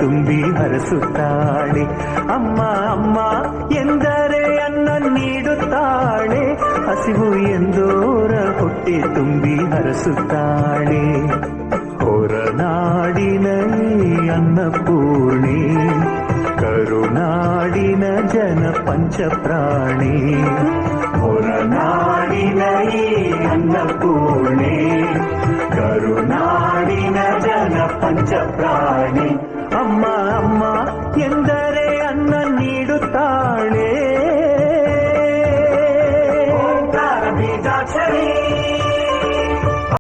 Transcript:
ತುಂಬಿ ಹರಸುತ್ತಾಳೆ. ಅಮ್ಮ ಅಮ್ಮ ಎಂದರೆ ಅನ್ನ ನೀಡುತ್ತಾಳೆ, ಹಸಿವು ಎಂದೋರ ಹೊಟ್ಟೆ ತುಂಬಿ ಹರಸುತ್ತಾಳೆ. ಹೊರನಾಡಿನ ಅನ್ನಪೂರ್ಣಿ, ಕರುನಾಡಿನ ಜನ ಪಂಚಪ್ರಾಣಿ. ಹೊರನಾಡಿನ ಅನ್ನಪೂರ್ಣಿ, ಕರುನಾಡಿನ ಜನ ಪಂಚಪ್ರಾಣಿ. ಅಮ್ಮ ಅಮ್ಮ ಎಂದರೆ ಅನ್ನ ನೀಡುತ್ತಾಳೆ. ಬೀಜಾಕ್ಷರಿ